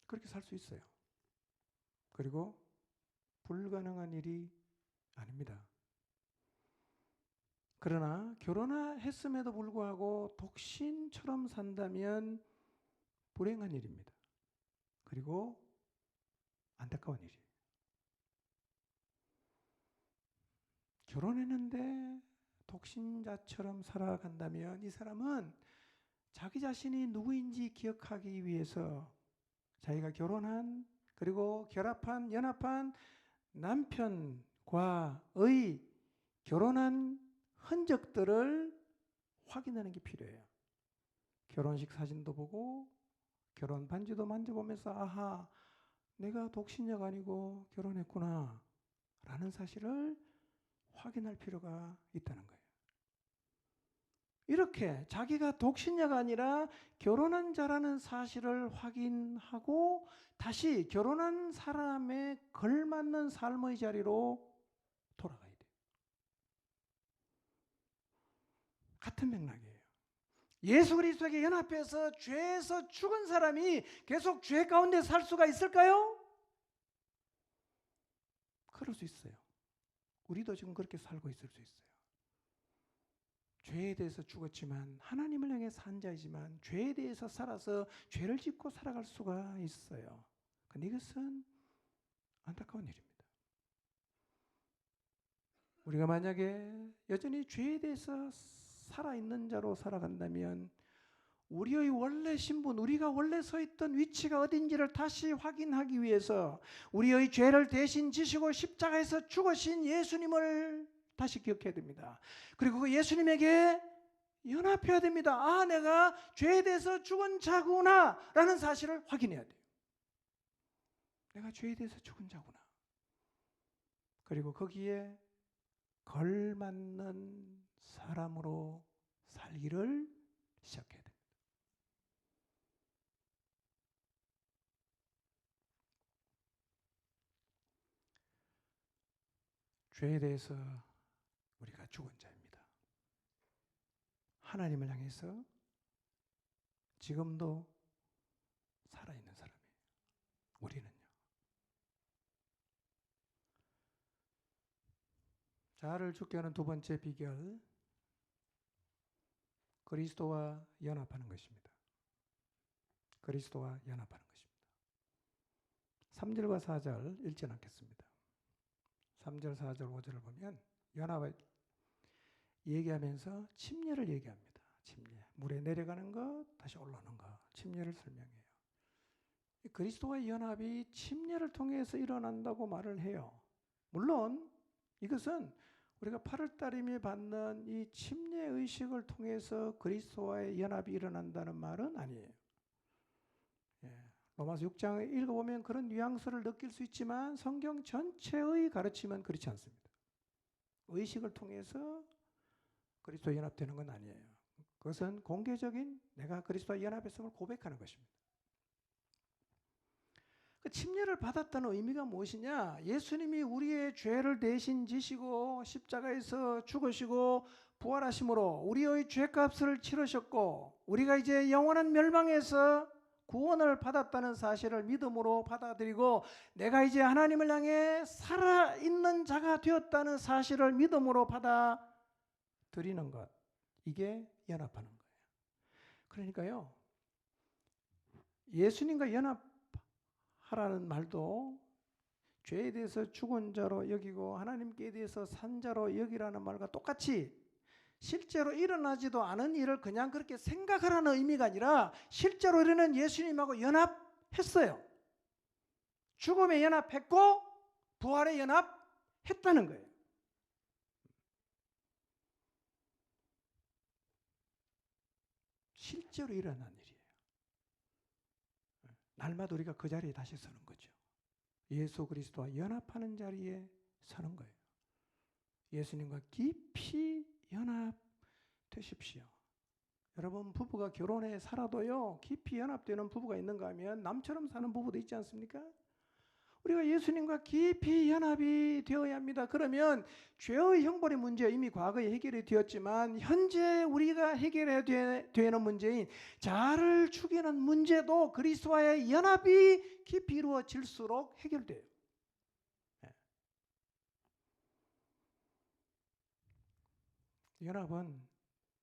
그렇게 살 수 있어요. 그리고 불가능한 일이 아닙니다. 그러나 결혼했음에도 불구하고 독신처럼 산다면 불행한 일입니다. 그리고 안타까운 일이에요. 결혼했는데 독신자처럼 살아간다면 이 사람은 자기 자신이 누구인지 기억하기 위해서 자기가 결혼한 그리고 연합한 남편과의 결혼한 흔적들을 확인하는 게 필요해요. 결혼식 사진도 보고 결혼 반지도 만져보면서 아하, 내가 독신자가 아니고 결혼했구나 라는 사실을 확인할 필요가 있다는 거예요. 이렇게 자기가 독신자가 아니라 결혼한 자라는 사실을 확인하고 다시 결혼한 사람에 걸맞는 삶의 자리로 돌아가야 돼요. 같은 맥락이에요. 예수 그리스도에게 연합해서 죄에서 죽은 사람이 계속 죄 가운데 살 수가 있을까요? 그럴 수 있어요. 우리도 지금 그렇게 살고 있을 수 있어요. 죄에 대해서 죽었지만 하나님을 향해 산 자이지만 죄에 대해서 살아서 죄를 짓고 살아갈 수가 있어요. 근데 이것은 안타까운 일입니다. 우리가 만약에 여전히 죄에 대해서 살아있는 자로 살아간다면 우리의 원래 신분, 우리가 원래 서 있던 위치가 어딘지를 다시 확인하기 위해서 우리의 죄를 대신 지시고 십자가에서 죽으신 예수님을 다시 기억해야 됩니다. 그리고 그 예수님에게 연합해야 됩니다. 아, 내가 죄에 대해서 죽은 자구나 라는 사실을 확인해야 돼요. 내가 죄에 대해서 죽은 자구나. 그리고 거기에 걸맞는 사람으로 살기를 시작해야 됩니다. 죄에 대해서 우리가 죽은 자입니다. 하나님을 향해서 지금도 살아있는 사람이에요. 우리는요. 자아를 죽게 하는 두 번째 비결, 그리스도와 연합하는 것입니다. 그리스도와 연합하는 것입니다. 3절과 4절 읽지 않겠습니다. 3절, 4절, 5절을 보면 연합을 얘기하면서 침례를 얘기합니다. 침례. 물에 내려가는 것, 다시 올라오는 것. 침례를 설명해요. 그리스도와 연합이 침례를 통해서 일어난다고 말을 해요. 물론 이것은 우리가 8월달임에 받는 이 침례 의식을 통해서 그리스도와의 연합이 일어난다는 말은 아니에요. 로마서 6장을 읽어보면 그런 뉘앙스를 느낄 수 있지만 성경 전체의 가르침은 그렇지 않습니다. 의식을 통해서 그리스도와 연합되는 건 아니에요. 그것은 공개적인 내가 그리스도와 연합했음을 고백하는 것입니다. 그 침례를 받았다는 의미가 무엇이냐? 예수님이 우리의 죄를 대신 지시고 십자가에서 죽으시고 부활하심으로 우리의 죄값을 치르셨고 우리가 이제 영원한 멸망에서 구원을 받았다는 사실을 믿음으로 받아들이고 내가 이제 하나님을 향해 살아있는 자가 되었다는 사실을 믿음으로 받아들이는 것. 이게 연합하는 거예요. 그러니까요. 예수님과 연합하라는 말도 죄에 대해서 죽은 자로 여기고 하나님께 대해서 산 자로 여기라는 말과 똑같이 실제로 일어나지도 않은 일을 그냥 그렇게 생각하라는 의미가 아니라 실제로 우리는 예수님하고 연합했어요. 죽음에 연합했고 부활에 연합했다는 거예요. 실제로 일어난 일이에요. 날마다 우리가 그 자리에 다시 서는 거죠. 예수 그리스도와 연합하는 자리에 서는 거예요. 예수님과 깊이 연합되십시오. 여러분 부부가 결혼해 살아도요 깊이 연합되는 부부가 있는가 하면 남처럼 사는 부부도 있지 않습니까? 우리가 예수님과 깊이 연합이 되어야 합니다. 그러면 죄의 형벌의 문제 이미 과거에 해결이 되었지만 현재 우리가 해결해야 되는 문제인 자아를 죽이는 문제도 그리스도와의 연합이 깊이 이루어질수록 해결돼요. 연합은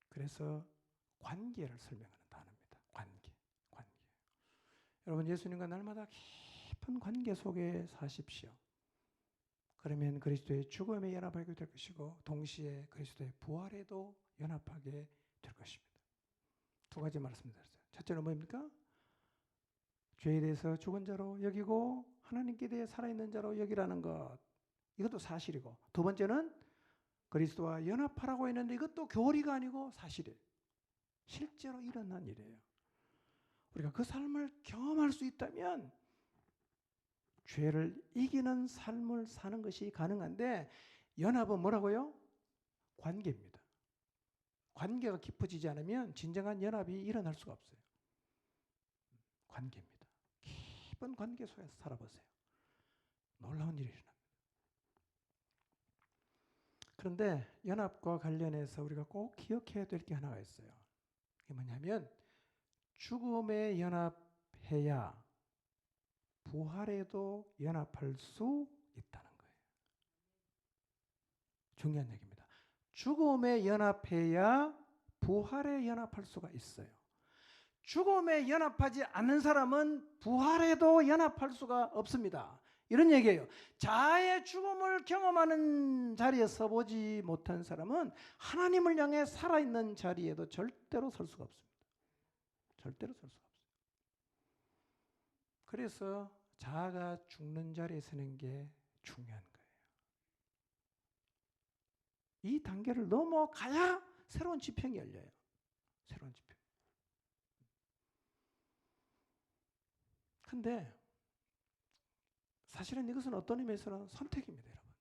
그래서 관계를 설명하는 단어입니다. 관계. 여러분 예수님과 날마다 깊은 관계 속에 사십시오. 그러면 그리스도의 죽음에 연합하게 될 것이고 동시에 그리스도의 부활에도 연합하게 될 것입니다. 두 가지 말씀드렸어요. 첫째는 뭐입니까? 죄에 대해서 죽은 자로 여기고 하나님께 대해 살아있는 자로 여기라는 것. 이것도 사실이고 두 번째는 그리스도와 연합하라고 했는데 이것도 교리가 아니고 사실이에요. 실제로 일어난 일이에요. 우리가 그 삶을 경험할 수 있다면 죄를 이기는 삶을 사는 것이 가능한데 연합은 뭐라고요? 관계입니다. 관계가 깊어지지 않으면 진정한 연합이 일어날 수가 없어요. 관계입니다. 깊은 관계 속에서 살아보세요. 놀라운 일이 일어납니다. 그런데 연합과 관련해서 우리가 꼭 기억해야 될 게 하나가 있어요. 그게 뭐냐면 죽음에 연합해야 부활에도 연합할 수 있다는 거예요. 중요한 얘기입니다. 죽음에 연합해야 부활에 연합할 수가 있어요. 죽음에 연합하지 않는 사람은 부활에도 연합할 수가 없습니다. 이런 얘기예요. 자아의 죽음을 경험하는 자리에 서보지 못한 사람은 하나님을 향해 살아있는 자리에도 절대로 설 수가 없습니다. 절대로 설 수가 없어요. 그래서 자아가 죽는 자리에 서는 게 중요한 거예요. 이 단계를 넘어가야 새로운 지평이 열려요. 새로운 지평. 근데 사실은 이것은 어떤 의미에서는 선택입니다, 여러분.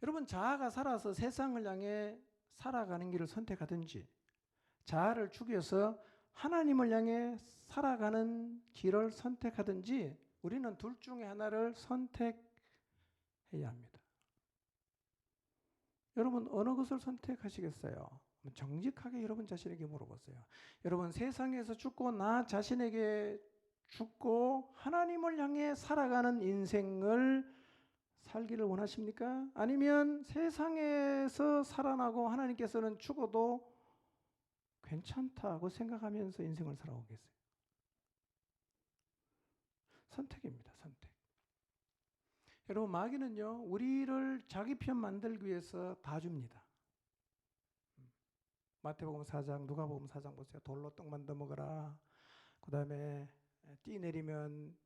여러분, 자아가 살아서 세상을 향해 살아가는 길을 선택하든지 자아를 죽여서 하나님을 향해 살아가는 길을 선택하든지 우리는 둘 중에 하나를 선택해야 합니다. 여러분, 어느 것을 선택하시겠어요? 정직하게 여러분 자신에게 물어보세요. 여러분, 세상에서 죽고 나 자신에게 죽고 하나님을 향해 살아가는 인생을 살기를 원하십니까? 아니면 세상에서 살아나고 하나님께서는 죽어도 괜찮다고 생각하면서 인생을 살아오겠어요? 선택입니다. 선택. 여러분, 마귀는요, 우리를 자기 편 만들기 위해서 다 줍니다. 마태복음 4장, 누가복음 4장 보세요. 돌로 떡 만들어 먹어라. 그 다음에 띠 내리면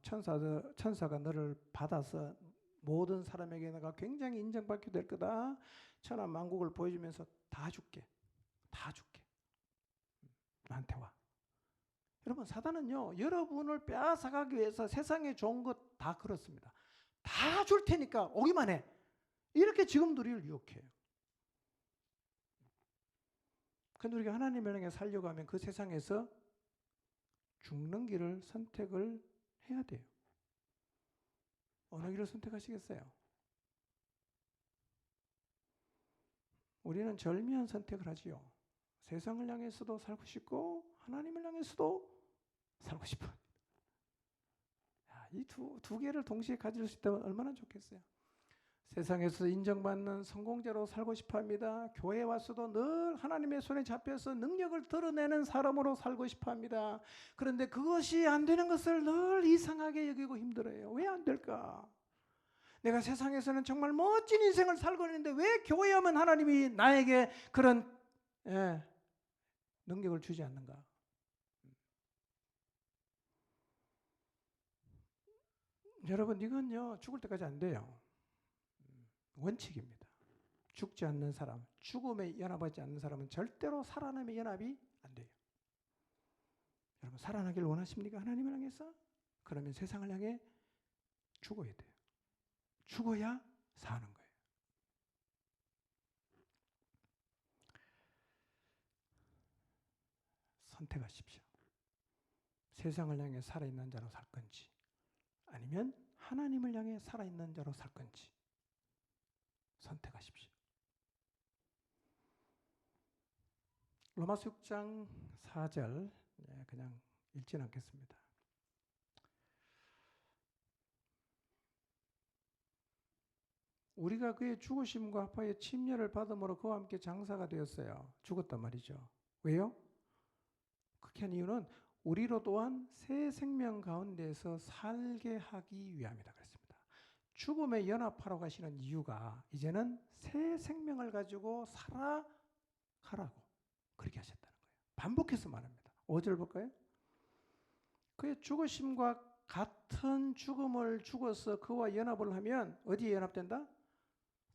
천사가 너를 받아서 모든 사람에게 내가 굉장히 인정받게 될 거다. 천하 만국을 보여주면서 다 줄게. 다 줄게. 나한테 와. 여러분, 사단은요, 여러분을 빼앗아가기 위해서 세상에 좋은 것 다 그렇습니다. 다 줄 테니까 오기만 해. 이렇게 지금도 우리를 유혹해요. 그런데 우리가 하나님을 향해 살려고 하면 그 세상에서 죽는 길을 선택을 해야 돼요. 어느 길을 선택하시겠어요? 우리는 절묘한 선택을 하지요. 세상을 향해서도 살고 싶고 하나님을 향해서도 살고 싶어요. 이 두 개를 동시에 가질 수 있다면 얼마나 좋겠어요. 세상에서 인정받는 성공자로 살고 싶어 합니다. 교회에 와서도 늘 하나님의 손에 잡혀서 능력을 드러내는 사람으로 살고 싶어 합니다. 그런데 그것이 안 되는 것을 늘 이상하게 여기고 힘들어요. 왜 안 될까? 내가 세상에서는 정말 멋진 인생을 살고 있는데 왜 교회에 오면 하나님이 나에게 그런 능력을 주지 않는가? 여러분, 이건요, 죽을 때까지 안 돼요. 원칙입니다. 죽지 않는 사람, 죽음에 연합하지 않는 사람은 절대로 살아남의 연합이 안 돼요. 여러분, 살아나길 원하십니까? 하나님을 향해서? 그러면 세상을 향해 죽어야 돼요. 죽어야 사는 거예요. 선택하십시오. 세상을 향해 살아있는 자로 살 건지 아니면 하나님을 향해 살아있는 자로 살 건지 선택하십시오. 로마서 6장 4절 그냥 읽지는 않겠습니다. 우리가 그의 죽으심과 합하여 침례를 받음으로 그와 함께 장사가 되었어요. 죽었단 말이죠. 왜요? 그렇게 한 이유는 우리로 또한 새 생명 가운데서 살게 하기 위함이다 그랬습니다. 죽음에 연합하러 가시는 이유가 이제는 새 생명을 가지고 살아가라고 그렇게 하셨다는 거예요. 반복해서 말합니다. 5절 볼까요? 그의 죽으심과 같은 죽음을 죽어서 그와 연합을 하면 어디에 연합된다?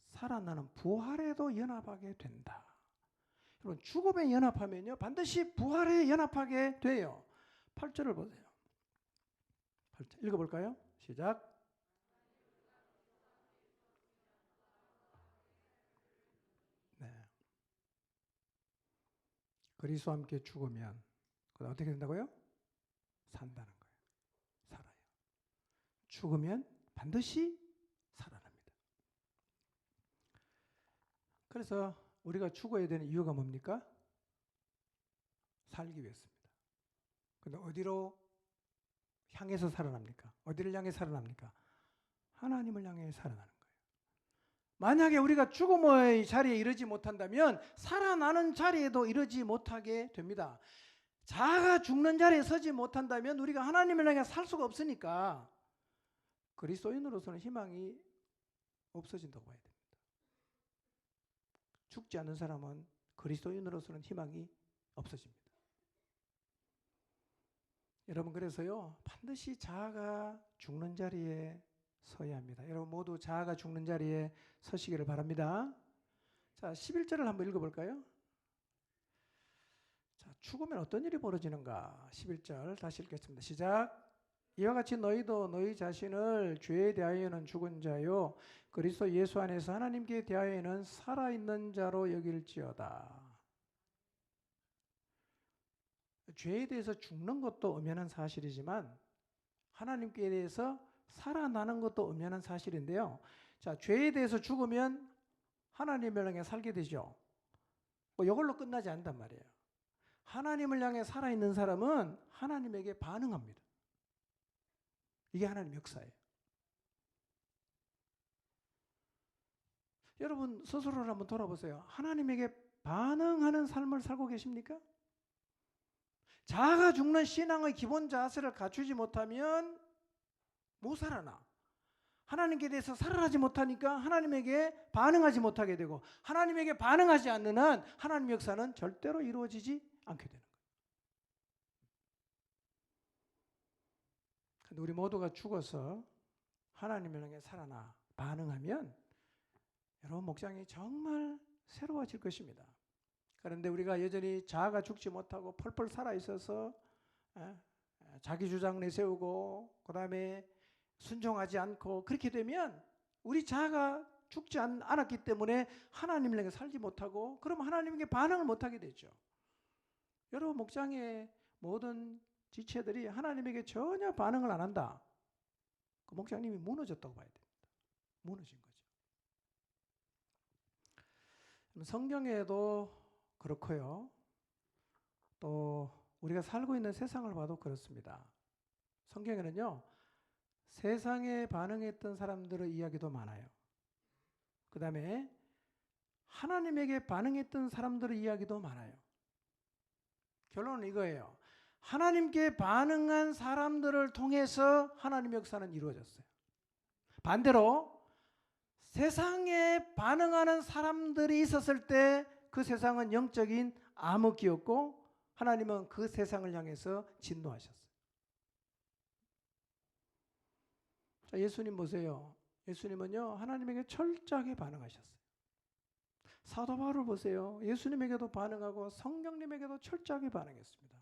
살아나는 부활에도 연합하게 된다. 여러분, 죽음에 연합하면요 반드시 부활에 연합하게 돼요. 8절을 보세요. 읽어볼까요? 시작. 네. 그리스도와 함께 죽으면 그다음 어떻게 된다고요? 산다는 거예요. 살아요. 죽으면 반드시 살아납니다. 그래서 우리가 죽어야 되는 이유가 뭡니까? 살기 위해서입니다. 근데 어디로 향해서 살아납니까? 어디를 향해 살아납니까? 하나님을 향해 살아나는 거예요. 만약에 우리가 죽음의 자리에 이르지 못한다면 살아나는 자리에도 이르지 못하게 됩니다. 자아가 죽는 자리에 서지 못한다면 우리가 하나님을 향해 살 수가 없으니까 그리스도인으로서는 희망이 없어진다고 봐야 됩니다. 죽지 않는 사람은 그리스도인으로서는 희망이 없어집니다. 여러분, 그래서요, 반드시 자아가 죽는 자리에 서야 합니다. 여러분 모두 자아가 죽는 자리에 서시기를 바랍니다. 자, 11절을 한번 읽어볼까요? 자, 죽으면 어떤 일이 벌어지는가? 11절 다시 읽겠습니다. 시작. 이와 같이 너희도 너희 자신을 죄에 대하여는 죽은 자요 그리스도 예수 안에서 하나님께 대하여는 살아있는 자로 여길지어다. 죄에 대해서 죽는 것도 엄연한 사실이지만 하나님께 대해서 살아나는 것도 엄연한 사실인데요. 자, 죄에 대해서 죽으면 하나님을 향해 살게 되죠. 이걸로 끝나지 않단 말이에요. 하나님을 향해 살아있는 사람은 하나님에게 반응합니다. 이게 하나님 역사예요. 여러분 스스로를 한번 돌아보세요. 하나님에게 반응하는 삶을 살고 계십니까? 자아가 죽는 신앙의 기본 자세를 갖추지 못하면 못 살아나. 하나님께 대해서 살아나지 못하니까 하나님에게 반응하지 못하게 되고 하나님에게 반응하지 않는 한 하나님 역사는 절대로 이루어지지 않게 되는 거예요. 근데 우리 모두가 죽어서 하나님을 향해 살아나 반응하면 여러분 목장이 정말 새로워질 것입니다. 그런데 우리가 여전히 자아가 죽지 못하고 펄펄 살아있어서 자기 주장 내세우고 그 다음에 순종하지 않고 그렇게 되면 우리 자아가 죽지 않았기 때문에 하나님을 향해 살지 못하고 그럼 하나님께 반응을 못하게 되죠. 여러분 목장의 모든 지체들이 하나님에게 전혀 반응을 안 한다. 그 목장님이 무너졌다고 봐야 됩니다. 무너진 거죠. 성경에도 그렇고요. 또 우리가 살고 있는 세상을 봐도 그렇습니다. 성경에는요. 세상에 반응했던 사람들의 이야기도 많아요. 그 다음에 하나님에게 반응했던 사람들의 이야기도 많아요. 결론은 이거예요. 하나님께 반응한 사람들을 통해서 하나님의 역사는 이루어졌어요. 반대로 세상에 반응하는 사람들이 있었을 때 그 세상은 영적인 암흑기였고 하나님은 그 세상을 향해서 진노하셨어요. 자, 예수님 보세요. 예수님은요 하나님에게 철저하게 반응하셨어요. 사도 바울을 보세요. 예수님에게도 반응하고 성령님에게도 철저하게 반응했습니다.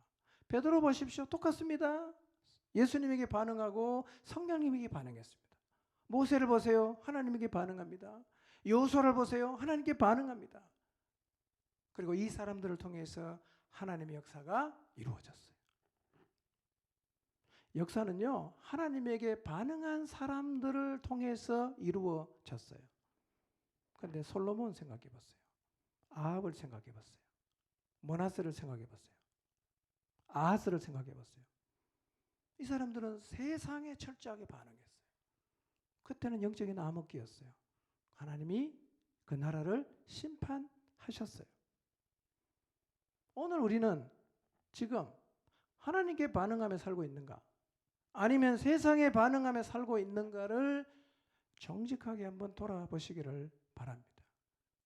베드로 보십시오. 똑같습니다. 예수님에게 반응하고 성령님에게 반응했습니다. 모세를 보세요. 하나님에게 반응합니다. 여호수아를 보세요. 하나님께 반응합니다. 그리고 이 사람들을 통해서 하나님의 역사가 이루어졌어요. 역사는요 하나님에게 반응한 사람들을 통해서 이루어졌어요. 그런데 솔로몬 생각해 봤어요. 아합을 생각해 봤어요. 므낫세를 생각해 봤어요. 아하스를 생각해 봤어요. 이 사람들은 세상에 철저하게 반응했어요. 그때는 영적인 암흑기였어요. 하나님이 그 나라를 심판하셨어요. 오늘 우리는 지금 하나님께 반응하며 살고 있는가? 아니면 세상에 반응하며 살고 있는가를 정직하게 한번 돌아보시기를 바랍니다.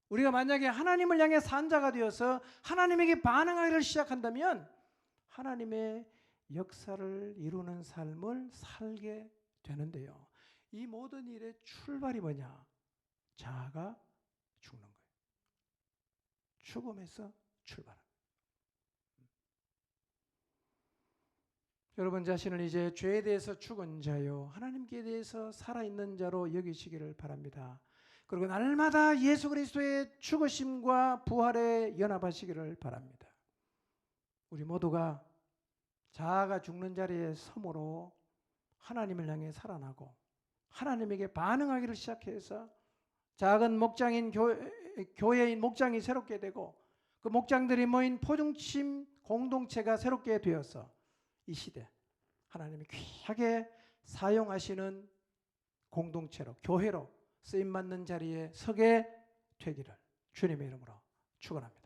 우리가 만약에 하나님을 향해 산 자가 되어서 하나님에게 반응하기를 시작한다면 하나님의 역사를 이루는 삶을 살게 되는데요. 이 모든 일의 출발이 뭐냐? 자아가 죽는 거예요. 죽음에서 출발합니다. 여러분 자신을 이제 죄에 대해서 죽은 자요 하나님께 대해서 살아있는 자로 여기시기를 바랍니다. 그리고 날마다 예수 그리스도의 죽으심과 부활에 연합하시기를 바랍니다. 우리 모두가 자아가 죽는 자리에 섬으로 하나님을 향해 살아나고 하나님에게 반응하기를 시작해서 작은 목장인 교회인 목장이 새롭게 되고 그 목장들이 모인 포중침 공동체가 새롭게 되어서 이 시대 하나님이 귀하게 사용하시는 공동체로 교회로 쓰임받는 자리에 서게 되기를 주님의 이름으로 축원합니다.